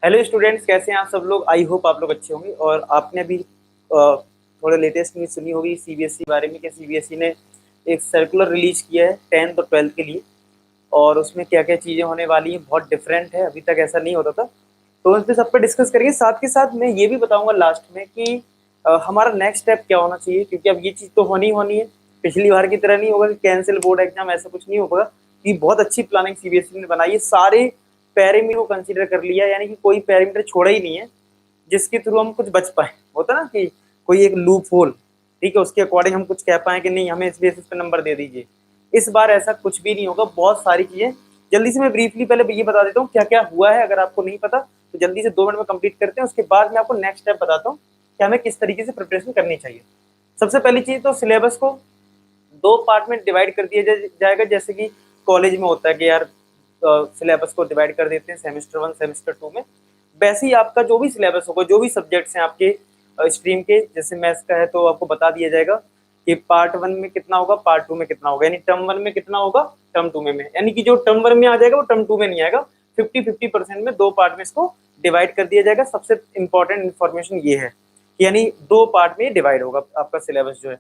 Hello students, कैसे हैं आप सब लोग। आई होप आप लोग अच्छे होंगे। और आपने अभी थोड़ा लेटेस्ट न्यूज़ सुनी होगी सीबीएसई बारे में कि सीबीएसई ने एक सर्कुलर रिलीज किया है 10th और 12th के लिए। और उसमें क्या क्या चीज़ें होने वाली हैं बहुत डिफरेंट है, अभी तक ऐसा नहीं होता था। तो इस पे सब पे डिस्कस करेंगे। साथ के साथ मैं ये भी बताऊंगा लास्ट में कि हमारा नेक्स्ट स्टेप क्या होना चाहिए, क्योंकि अब ये चीज़ तो होनी ही होनी है। पिछली बार की तरह नहीं होगा कि कैंसिल बोर्ड एग्जाम, ऐसा कुछ नहीं होगा। कि बहुत अच्छी प्लानिंग सीबीएसई ने बनाई है, सारे पैरामीटर को कंसीडर कर लिया, यानी कि कोई पैरामीटर छोड़ा ही नहीं है जिसके थ्रू हम कुछ बच पाए। होता ना कि कोई एक लूप होल, ठीक है, उसके अकॉर्डिंग हम कुछ कह पाए कि नहीं हमें इस बेसिस पे नंबर दे दीजिए। इस बार ऐसा कुछ भी नहीं होगा, बहुत सारी चीजें। जल्दी से मैं ब्रीफली पहले ये बता देता हूँ क्या क्या हुआ है, अगर आपको नहीं पता तो जल्दी से 2 मिनट में कंप्लीट करते हैं। उसके बाद मैं आपको नेक्स्ट स्टेप बताता हूँ कि हमें किस तरीके से प्रिपरेशन करनी चाहिए। सबसे पहली चीज तो सिलेबस को 2 पार्ट में डिवाइड कर दिया जाएगा। जैसे कि कॉलेज में होता है कि यार सिलेबस को डिवाइड कर देते हैं सेमेस्टर 1 सेमेस्टर 2 में। वैसे ही आपका जो भी सिलेबस होगा, जो भी सब्जेक्ट्स हैं आपके स्ट्रीम के, जैसे मैथ्स का है तो आपको बता दिया जाएगा कि पार्ट 1 में कितना होगा, पार्ट 2 में कितना होगा, यानी टर्म 1 में कितना होगा, टर्म 2 में। यानी कि जो टर्म 1 में आ जाएगा वो टर्म 2 में नहीं आएगा। 50-50% में 2 पार्ट में इसको डिवाइड कर दिया जाएगा। सबसे इंपॉर्टेंट इन्फॉर्मेशन ये है कि यानी 2 पार्ट में डिवाइड होगा आपका सिलेबस जो है।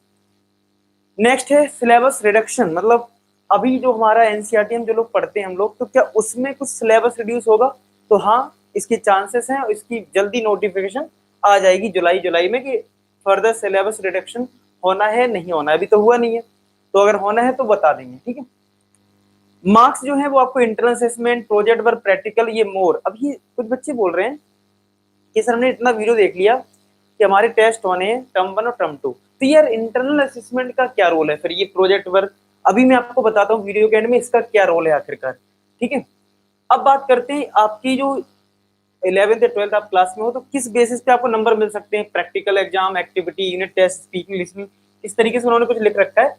नेक्स्ट है सिलेबस रिडक्शन, मतलब अभी जो हमारा एनसीईआरटी हम जो लोग पढ़ते हैं हम लोग, तो क्या उसमें कुछ सिलेबस रिड्यूस होगा? तो हाँ, इसके चांसेस हैं और इसकी जल्दी नोटिफिकेशन आ जाएगी जुलाई में कि फर्दर सिलेबस रिडक्शन होना है नहीं होना है। अभी तो हुआ नहीं है, तो अगर होना है तो बता देंगे, ठीक है। मार्क्स जो है वो आपको internal assessment, project work, practical, ये मोर। अभी कुछ बच्चे बोल रहे हैं कि सर हमने इतना वीडियो देख लिया कि हमारे टेस्ट होने हैं टर्म 1 और टर्म 2, तो यार इंटरनल असेसमेंट का क्या रोल है, फिर ये प्रोजेक्ट वर्क। अभी मैं आपको बताता हूँ वीडियो के एंड में इसका क्या रोल है आखिरकार, ठीक है। अब बात करते हैं आपकी जो 11th या 12th आप क्लास में हो, तो किस बेसिस पे आपको नंबर मिल सकते हैं। Practical exam, activity, unit test, speaking, listening, इस तरीके से उन्होंने कुछ लिख रखा है।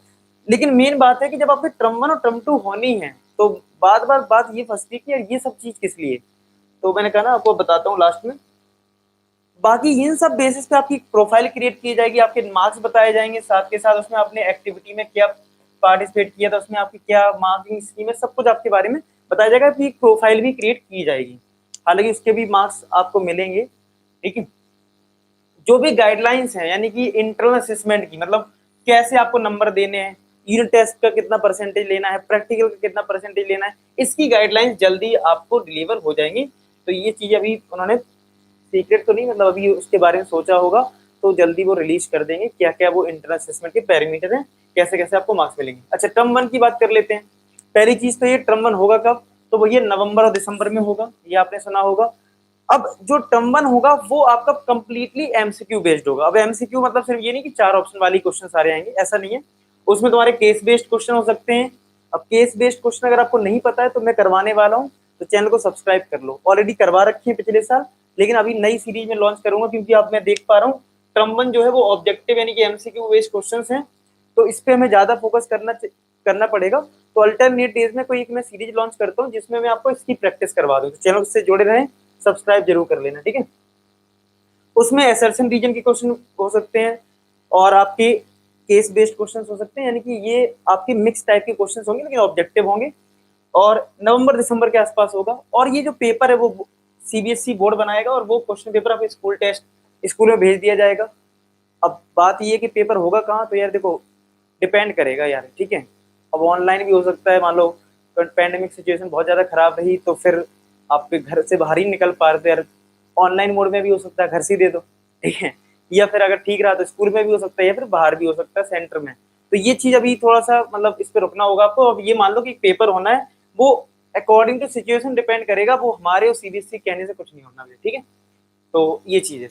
लेकिन मेन बात है कि जब आपकी टर्म 1 और टर्म 2 होनी है तो बार बार बात ये फंसती है कि यार ये सब चीज किस लिए। तो मैंने कहा ना आपको बताता हूँ लास्ट में। बाकी इन सब बेसिस पे आपकी प्रोफाइल क्रिएट की जाएगी, आपके मार्क्स बताए जाएंगे, साथ के साथ उसमें आपने एक्टिविटी में क्या पार्टिसिपेट किया था, उसमें आपकी क्या मार्किंग स्कीम है, सब कुछ आपके बारे में बताया जाएगा। आपकी प्रोफाइल भी क्रिएट की जाएगी, हालांकि उसके भी मार्क्स आपको मिलेंगे, ठीक है। जो भी गाइडलाइंस है, यानी कि इंटरनल असेसमेंट की, मतलब कैसे आपको नंबर देने हैं, यूनिट टेस्ट का कितना परसेंटेज लेना है, प्रैक्टिकल का कितना परसेंटेज लेना है, इसकी गाइडलाइंस जल्दी आपको डिलीवर हो जाएंगी। तो ये चीज अभी उन्होंने सीक्रेट तो नहीं, मतलब अभी उसके बारे में सोचा होगा, तो जल्दी वो रिलीज कर देंगे क्या क्या वो इंटरनल असेसमेंट के पैरामीटर हैं, कैसे कैसे आपको मार्क्स मिलेंगे। अच्छा, टर्म 1 की बात कर लेते हैं। पहली चीज तो ये टर्म 1 होगा कब, तो वो ये नवंबर और दिसंबर में होगा, ये आपने सुना होगा। अब जो टर्म 1 होगा वो आपका कंप्लीटली एमसीक्यू बेस्ड होगा। अब एमसीक्यू मतलब सिर्फ ये नहीं कि 4 ऑप्शन वाली क्वेश्चन सारे आएंगे, ऐसा नहीं है। उसमें तुम्हारे केस बेस्ड क्वेश्चन हो सकते हैं। अब केस बेस्ड क्वेश्चन अगर आपको नहीं पता है तो मैं करवाने वाला हूँ, तो चैनल को सब्सक्राइब कर लो। ऑलरेडी करवा रखी है पिछले साल, लेकिन अभी नई सीरीज में लॉन्च करूंगा, क्योंकि अब मैं देख पा रहा हूँ टर्म 1 जो है वो ऑब्जेक्टिव यानी कि एमसीक्यू बेस्ड क्वेश्चंस हैं, तो इस पे हमें ज्यादा फोकस करना पड़ेगा। तो अल्टरनेट डेज में कोई एक मैं सीरीज लॉन्च करता हूँ जिसमें मैं आपको इसकी प्रैक्टिस करवा दूँ। तो चैनल से जुड़े रहें, सब्सक्राइब जरूर कर लेना, ठीक है। उसमें असर्शन रीजन के क्वेश्चन हो सकते हैं और आपके केस बेस्ड क्वेश्चन हो सकते हैं, यानी कि ये आपके मिक्स टाइप के क्वेश्चन होंगे, लेकिन ऑब्जेक्टिव होंगे। और नवंबर दिसंबर के आसपास होगा। और ये जो पेपर है वो सीबीएसई बोर्ड बनाएगा और वो क्वेश्चन पेपर आपको स्कूल टेस्ट स्कूल में भेज दिया जाएगा। अब बात ये है कि पेपर होगा कहाँ, तो यार देखो डिपेंड करेगा यार, ठीक है। अब ऑनलाइन भी हो सकता है, मान लो पैंडेमिक सिचुएशन बहुत ज़्यादा खराब रही तो फिर आपके घर से बाहर ही निकल पा रहे थे यार, ऑनलाइन मोड में भी हो सकता है, घर से ही दे दो, ठीक है। या फिर अगर ठीक रहा तो स्कूल में भी हो सकता है, या फिर बाहर भी हो सकता है सेंटर में। तो ये चीज़ अभी थोड़ा सा मतलब इस पर रुकना होगा आपको। अब ये मान लो कि पेपर होना है, वो अकॉर्डिंग टू सिचुएशन डिपेंड करेगा, वो हमारे और सीबीएसई कहने से कुछ नहीं होना है, ठीक है। तो ये चीज़ है।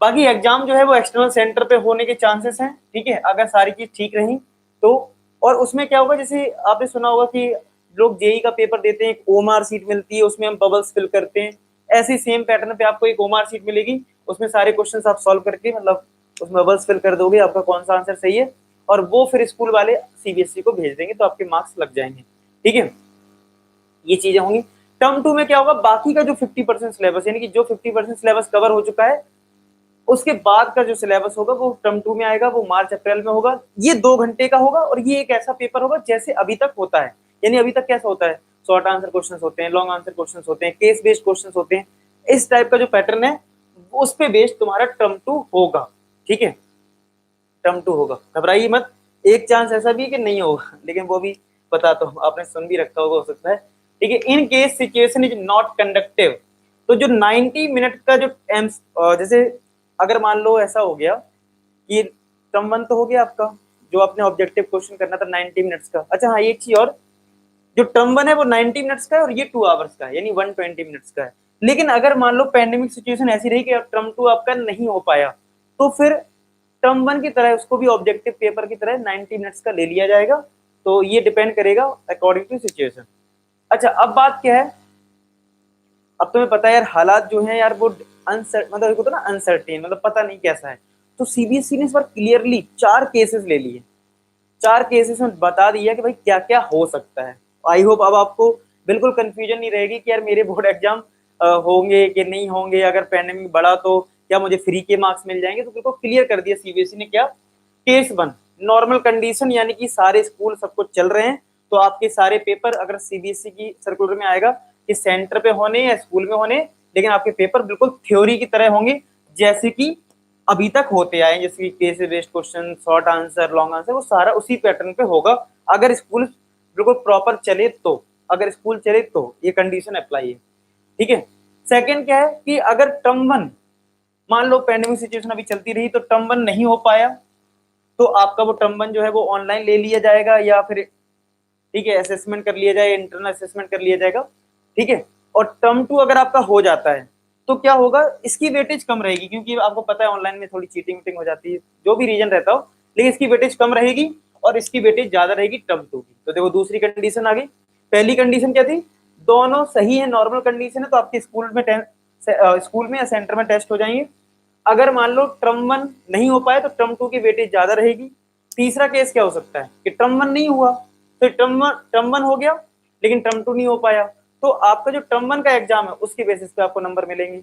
बाकी एग्जाम जो है वो एक्सटर्नल सेंटर पे होने के चांसेस हैं, ठीक है, अगर सारी चीज ठीक रही तो। और उसमें क्या होगा, जैसे आपने सुना होगा कि लोग जेई का पेपर देते हैं, एक ओएमआर सीट मिलती है, उसमें हम बबल्स फिल करते हैं। ऐसी सेम पैटर्न पे आपको एक ओएमआर सीट मिलेगी, उसमें सारे क्वेश्चंस आप सॉल्व करके मतलब उसमें बबल्स फिल कर दोगे, आपका कौन सा आंसर सही है, और वो फिर स्कूल वाले सीबीएसई को भेज देंगे, तो आपके मार्क्स लग जाएंगे, ठीक है। ये चीजें होंगी। टर्म 2 में क्या होगा, बाकी का जो 50% सिलेबस, यानी कि जो 50% सिलेबस कवर हो चुका है, उसके बाद का जो सिलेबस होगा वो टर्म 2 में आएगा, वो मार्च अप्रैल में होगा। ये 2 घंटे का होगा और ये एक ऐसा पेपर होगा जैसे अभी तक होता है। यानी अभी तक कैसा होता है, शॉर्ट आंसर क्वेश्चंस होते हैं, लॉन्ग आंसर क्वेश्चंस होते हैं, केस बेस्ड क्वेश्चंस होते हैं। इस टाइप का जो पैटर्न है उस पे बेस्ड तुम्हारा टर्म 2 होगा, ठीक है, टर्म 2 होगा, घबराइए मत। एक चांस ऐसा भी है कि नहीं होगा, लेकिन वो भी बताता हूँ, आपने सुन भी रखा होगा हो सकता है, ठीक है। In case situation is not conductive, तो जो 90 मिनट का जो जैसे अगर मान लो ऐसा हो गया कि टर्म 1 तो हो गया आपका, जो आपने ऑब्जेक्टिव क्वेश्चन करना था 90 मिनट्स का। अच्छा हाँ, एक चीज और, जो टर्म 1 है वो 90 मिनट्स का है और ये 2 आवर्स का है, यानी 120 मिनट्स का है। लेकिन अगर मान लो पैंडेमिक सिचुएशन ऐसी रही कि टर्म 2 आपका नहीं हो पाया, तो फिर टर्म 1 की तरह उसको भी ऑब्जेक्टिव पेपर की तरह 90 मिनट्स का ले लिया जाएगा। तो ये डिपेंड करेगा अकॉर्डिंग टू सिचुएशन। अच्छा, अब बात क्या है, अब तुम्हें पता है यार हालात जो है यार वो मतलब तो ना अनसर्टेन, मतलब पता नहीं कैसा है। तो सीबीएसई ने इस बार क्लियरली 4 केसेस ले लिए, 4 केसेस में बता दिया कि भाई क्या क्या हो सकता है। आई होप अब आपको बिल्कुल कंफ्यूजन नहीं रहेगी कि यार मेरे बोर्ड एग्जाम होंगे कि नहीं होंगे, अगर पैंडेमिक बढ़ा तो क्या मुझे फ्री के मार्क्स मिल जाएंगे। तो बिल्कुल क्लियर कर दिया सीबीएसई ने। क्या केस 1 नॉर्मल कंडीशन, यानी कि सारे स्कूल सब कुछ चल रहे हैं, तो आपके सारे पेपर अगर सीबीएसई की सर्कुलर में आएगा कि सेंटर पे होने या स्कूल में होने, लेकिन आपके पेपर बिल्कुल थ्योरी की तरह होंगे जैसे कि अभी तक होते आए, जैसे case based question, short answer, long answer, वो सारा उसी पैटर्न पे होगा अगर स्कूल बिल्कुल प्रॉपर चले तो। अगर स्कूल चले तो ये कंडीशन अप्लाई है, ठीक है। सेकंड क्या है कि अगर टर्म 1 मान लो पैंडेमिक सिचुएशन अभी चलती रही तो टर्म 1 नहीं हो पाया, तो आपका वो टर्म 1 जो है वो ऑनलाइन ले लिया जाएगा या फिर, ठीक है, असेसमेंट कर लिया जाए, इंटरनल असेसमेंट कर लिया जाएगा, ठीक है। और टर्म 2 अगर आपका हो जाता है तो क्या होगा, इसकी वेटेज कम रहेगी, क्योंकि आपको पता है ऑनलाइन में थोड़ी चीटिंग वीटिंग हो जाती है, जो भी रीजन रहता हो, लेकिन इसकी वेटेज कम रहेगी और इसकी वेटेज ज्यादा रहेगी टर्म 2 की। तो देखो दूसरी कंडीशन आ गई। पहली कंडीशन क्या थी, दोनों सही है, नॉर्मल कंडीशन है, तो आपके स्कूल में या सेंटर में टेस्ट हो जाएंगे। अगर मान लो टर्म 1 नहीं हो पाए तो टर्म 2 की वेटेज ज्यादा रहेगी। तीसरा केस क्या हो सकता है कि टर्म 1 नहीं हुआ तो टर्म 1 हो गया लेकिन टर्म 2 नहीं हो पाया, तो आपका जो टर्म 1 का एग्जाम है उसके बेसिस पे आपको नंबर मिलेंगे।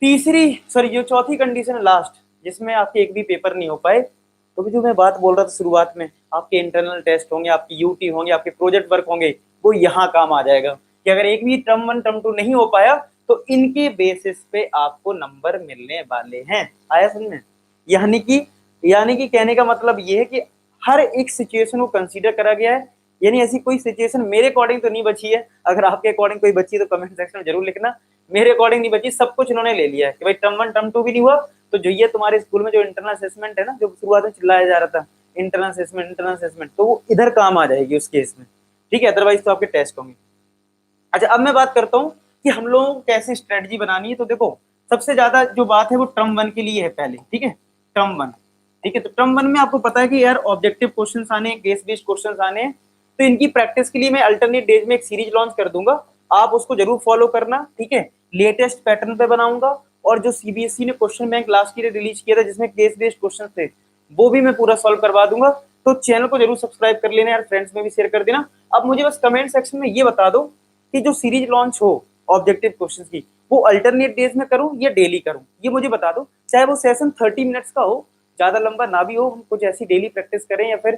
जो चौथी कंडीशन है लास्ट, जिसमें आपके एक भी पेपर नहीं हो पाए, तो जो मैं बात बोल रहा था शुरुआत में, आपके इंटरनल टेस्ट होंगे, आपकी यूटी होंगे, आपके प्रोजेक्ट वर्क होंगे, वो यहाँ काम आ जाएगा कि अगर एक भी टर्म 1 टर्म 2 नहीं हो पाया तो इनके बेसिस पे आपको नंबर मिलने वाले हैं। आया समझ में? यानी कि कहने का मतलब ये है कि हर एक सिचुएशन को कंसीडर करा गया है, यानी ऐसी कोई सिचुएशन मेरे अकॉर्डिंग तो नहीं बची है। अगर आपके अकॉर्डिंग कोई बची है तो कमेंट सेक्शन में जरूर लिखना। मेरे अकॉर्डिंग नहीं बची, सब कुछ इन्होंने ले लिया है कि भाई टर्म 1 टर्म 2 भी नहीं हुआ तो जो ये तुम्हारे स्कूल में जो इंटरनल असेसमेंट है ना, जो शुरुआत में चिल्लाया जा रहा था इंटरनल असेसमेंट, तो वो इधर काम आ जाएगी उस केस में, ठीक है। अदरवाइज तो आपके टेस्ट होंगे। अच्छा, अब मैं बात करता हूँ कि हम लोगों को कैसे स्ट्रेटजी बनानी है। तो देखो सबसे ज्यादा जो बात है वो टर्म 1 के लिए है पहले, ठीक है, टर्म 1, ठीक है। तो टर्म 1 में आपको पता है कि यार ऑब्जेक्टिव क्वेश्चंस आने, केस बेस्ड क्वेश्चंस आने, तो इनकी प्रैक्टिस के लिए मैं अल्टरनेट डेज में एक सीरीज लॉन्च कर दूंगा, आप उसको जरूर फॉलो करना, ठीक है। लेटेस्ट पैटर्न पे बनाऊंगा और जो सीबीएसई ने question bank last year release किया था जिसमें केस बेस्ड क्वेश्चन थे, वो भी मैं पूरा सॉल्व करवा दूंगा। तो चैनल को जरूर सब्सक्राइब कर लेना यार, फ्रेंड्स में भी शेयर कर देना। अब मुझे बस कमेंट सेक्शन में ये बता दो कि जो सीरीज लॉन्च हो ऑब्जेक्टिव क्वेश्चंस की, वो अल्टरनेट डेज में करूं या डेली करूं, ये मुझे बता दो। चाहे वो सेशन 30 मिनट्स का हो, ज्यादा लंबा ना भी हो, हम कुछ ऐसी डेली प्रैक्टिस करें, या फिर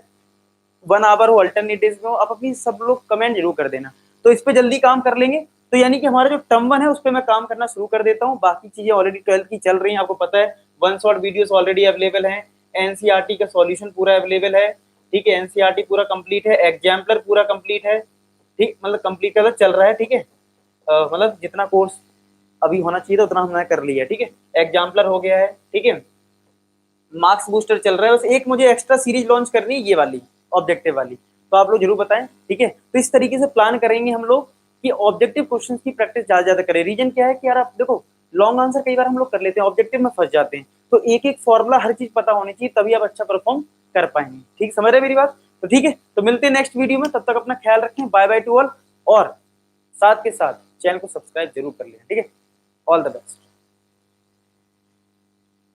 1 आवर हो, अल्टरनेट डेज में हो। आप अपनी सब लोग कमेंट जरूर कर देना, तो इस पे जल्दी काम कर लेंगे। तो यानी कि हमारा जो टर्म 1 है उस पर मैं काम करना शुरू कर देता हूँ। बाकी चीजें ऑलरेडी 12th की चल रही हैं, आपको पता है, 1 शॉट वीडियोस ऑलरेडी अवेलेबल हैं, एनसीईआरटी का सॉल्यूशन पूरा अवेलेबल है, ठीक है, एनसीईआरटी पूरा कंप्लीट है, एग्जाम्पलर पूरा कंप्लीट है, ठीक, मतलब कंप्लीट का चल रहा है, ठीक है। मतलब जितना कोर्स अभी होना चाहिए था उतना हमने कर लिया, ठीक है। एग्जाम्पलर हो गया है, ठीक है, मार्क्स बूस्टर चल रहा है, बस एक मुझे एक्स्ट्रा सीरीज लॉन्च करनी है, ये वाली ऑब्जेक्टिव वाली, तो आप लोग जरूर बताएं, ठीक है। तो इस तरीके से प्लान करेंगे हम लोग कि ऑब्जेक्टिव क्वेश्चंस की प्रैक्टिस ज्यादा करें। रीजन क्या है कि यार आप देखो लॉन्ग आंसर कई बार हम लोग कर लेते हैं, ऑब्जेक्टिव में फंस जाते हैं, तो एक एक फॉर्मूला हर चीज पता होनी चाहिए, तभी आप अच्छा परफॉर्म कर पाएंगे, ठीक, समझ रहे मेरी बात? तो ठीक है, तो मिलते हैं नेक्स्ट वीडियो में, तब तक अपना ख्याल रखें, बाय बाय टू ऑल, और साथ के साथ चैनल को सब्सक्राइब जरूर कर लें, ठीक है। All the best.